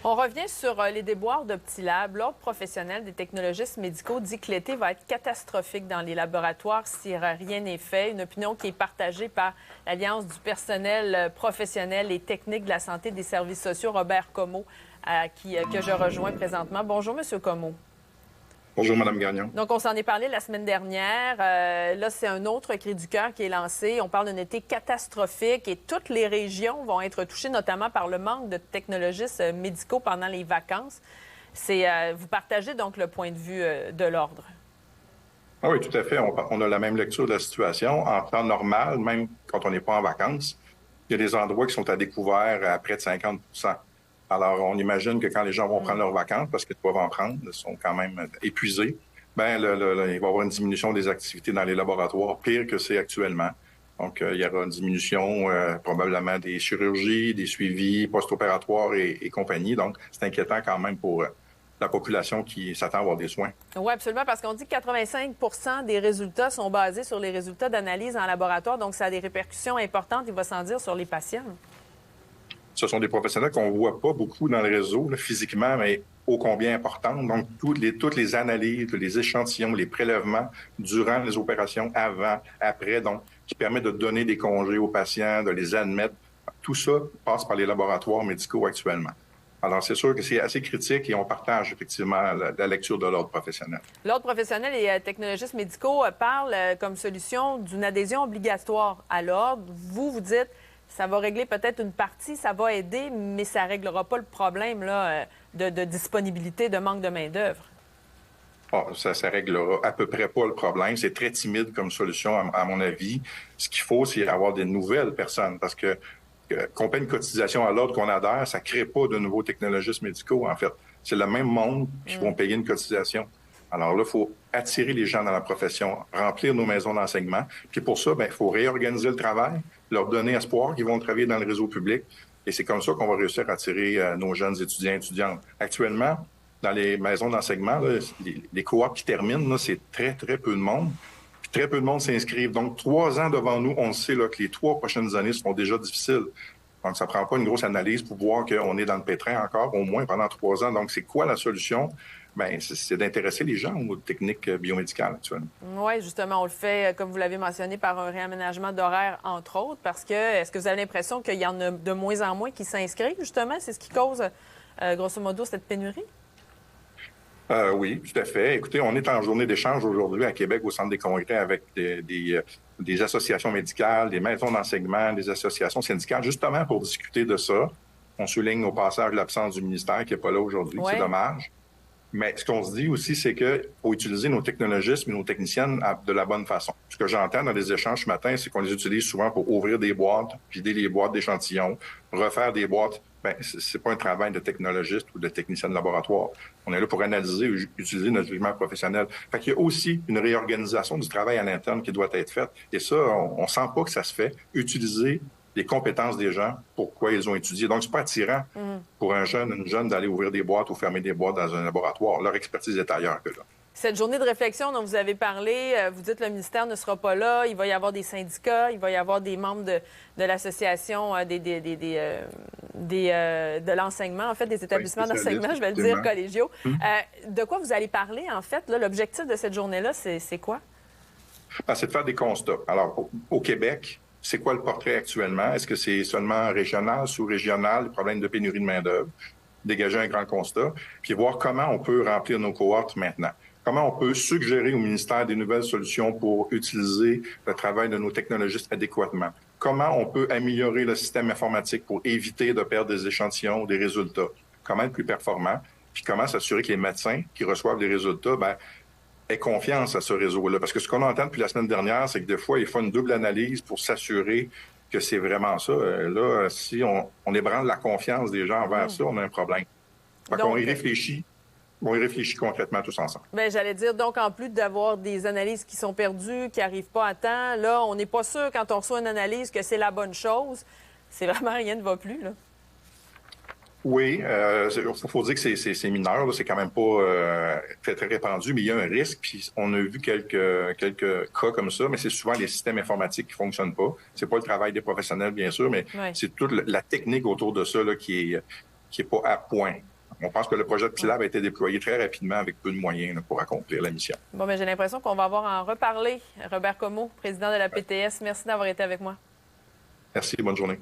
On revient sur les déboires de Petit Lab. L'Ordre professionnel des technologistes médicaux dit que l'été va être catastrophique dans les laboratoires si rien n'est fait. Une opinion qui est partagée par l'Alliance du personnel professionnel et technique de la santé et des services sociaux, Robert Comeau, que je rejoins présentement. Bonjour, Monsieur Comeau. Bonjour, Mme Gagnon. Donc, on s'en est parlé la semaine dernière. Là, c'est un autre cri du cœur qui est lancé. On parle d'un été catastrophique et toutes les régions vont être touchées, notamment par le manque de technologistes médicaux pendant les vacances. Vous partagez donc le point de vue de l'Ordre. Ah oui, tout à fait. On a la même lecture de la situation. En temps normal, même quand on n'est pas en vacances, il y a des endroits qui sont à découvert à près de 50 Alors, on imagine que quand les gens vont prendre leurs vacances, parce qu'ils doivent en prendre, ils sont quand même épuisés, il va y avoir une diminution des activités dans les laboratoires, pire que c'est actuellement. Donc, il y aura une diminution probablement des chirurgies, des suivis post-opératoires et compagnie. Donc, c'est inquiétant quand même pour la population qui s'attend à avoir des soins. Oui, absolument, parce qu'on dit que 85 des résultats sont basés sur les résultats d'analyse en laboratoire. Donc, ça a des répercussions importantes, il va sans dire, sur les patients. Ce sont des professionnels qu'on ne voit pas beaucoup dans le réseau, là, physiquement, mais ô combien importantes. Donc, toutes les analyses, les échantillons, les prélèvements durant les opérations, avant, après, donc, qui permettent de donner des congés aux patients, de les admettre. Tout ça passe par les laboratoires médicaux actuellement. Alors, c'est sûr que c'est assez critique et on partage effectivement la lecture de l'Ordre professionnel. L'Ordre professionnel et technologistes médicaux parlent comme solution d'une adhésion obligatoire à l'Ordre. Vous dites ça va régler peut-être une partie, ça va aider, mais ça ne réglera pas le problème là, de disponibilité, de manque de main-d'œuvre. Oh, ça réglera à peu près pas le problème. C'est très timide comme solution, à mon avis. Ce qu'il faut, c'est avoir des nouvelles personnes parce que qu'on paie une cotisation à l'Ordre qu'on adhère, ça ne crée pas de nouveaux technologistes médicaux, en fait. C'est le même monde qui vont payer une cotisation. Alors là, il faut attirer les gens dans la profession, remplir nos maisons d'enseignement. Puis pour ça, il faut réorganiser le travail, leur donner espoir qu'ils vont travailler dans le réseau public. Et c'est comme ça qu'on va réussir à attirer nos jeunes étudiants et étudiantes. Actuellement, dans les maisons d'enseignement, les cohortes qui terminent, c'est très, très peu de monde. Puis très peu de monde s'inscrivent. Donc, 3 ans devant nous, on sait là, que les 3 prochaines années seront déjà difficiles. Donc, ça ne prend pas une grosse analyse pour voir qu'on est dans le pétrin encore, au moins pendant 3 ans. Donc, c'est quoi la solution? C'est d'intéresser les gens aux techniques biomédicales actuellement. Oui, justement, on le fait, comme vous l'avez mentionné, par un réaménagement d'horaire, entre autres, parce que est-ce que vous avez l'impression qu'il y en a de moins en moins qui s'inscrivent, justement? C'est ce qui cause, grosso modo, cette pénurie? Oui, tout à fait. Écoutez, on est en journée d'échange aujourd'hui à Québec au Centre des congrès avec des associations médicales, des maisons d'enseignement, des associations syndicales, justement pour discuter de ça. On souligne au passage l'absence du ministère qui n'est pas là aujourd'hui. Ouais. C'est dommage. Mais ce qu'on se dit aussi, c'est qu'il faut utiliser nos technologistes et nos techniciennes de la bonne façon. Ce que j'entends dans les échanges ce matin, c'est qu'on les utilise souvent pour ouvrir des boîtes, vider les boîtes d'échantillons, refaire des boîtes. C'est pas un travail de technologiste ou de technicien de laboratoire. On est là pour analyser et utiliser notre jugement professionnel. Fait qu'il y a aussi une réorganisation du travail à l'interne qui doit être faite. Et ça, on sent pas que ça se fait. Utiliser les compétences des gens, pourquoi ils ont étudié. Donc, c'est pas attirant pour un jeune, une jeune d'aller ouvrir des boîtes ou fermer des boîtes dans un laboratoire. Leur expertise est ailleurs que là. Cette journée de réflexion dont vous avez parlé, vous dites que le ministère ne sera pas là, il va y avoir des syndicats, il va y avoir des membres de l'association de l'enseignement, en fait, des établissements d'enseignement, je vais le dire, collégiaux. De quoi vous allez parler, en fait? L'objectif de cette journée-là, c'est quoi? C'est de faire des constats. Alors, au Québec, c'est quoi le portrait actuellement? Est-ce que c'est seulement régional, sous-régional, le problème de pénurie de main-d'œuvre? Dégager un grand constat, puis voir comment on peut remplir nos cohortes maintenant. Comment on peut suggérer au ministère des nouvelles solutions pour utiliser le travail de nos technologistes adéquatement? Comment on peut améliorer le système informatique pour éviter de perdre des échantillons, des résultats? Comment être plus performant? Puis comment s'assurer que les médecins qui reçoivent les résultats, aient confiance à ce réseau-là? Parce que ce qu'on entend depuis la semaine dernière, c'est que des fois, il faut une double analyse pour s'assurer que c'est vraiment ça. Là, si on ébranle la confiance des gens envers ça, on a un problème. Donc, on y réfléchit. On y réfléchit concrètement tous ensemble. Bien, j'allais dire, donc, en plus d'avoir des analyses qui sont perdues, qui n'arrivent pas à temps, là, on n'est pas sûr, quand on reçoit une analyse, que c'est la bonne chose. C'est vraiment rien ne va plus, là. Oui, il faut dire que c'est mineur, c'est quand même pas très, très répandu, mais il y a un risque. Puis on a vu quelques cas comme ça, mais c'est souvent les systèmes informatiques qui fonctionnent pas. C'est pas le travail des professionnels, bien sûr, mais c'est toute la technique autour de ça là, qui qui n'est pas à point. On pense que le projet de Petit Lab a été déployé très rapidement avec peu de moyens là, pour accomplir la mission. Bon, mais j'ai l'impression qu'on va avoir à en reparler. Robert Comeau, président de la PTS, merci d'avoir été avec moi. Merci, bonne journée.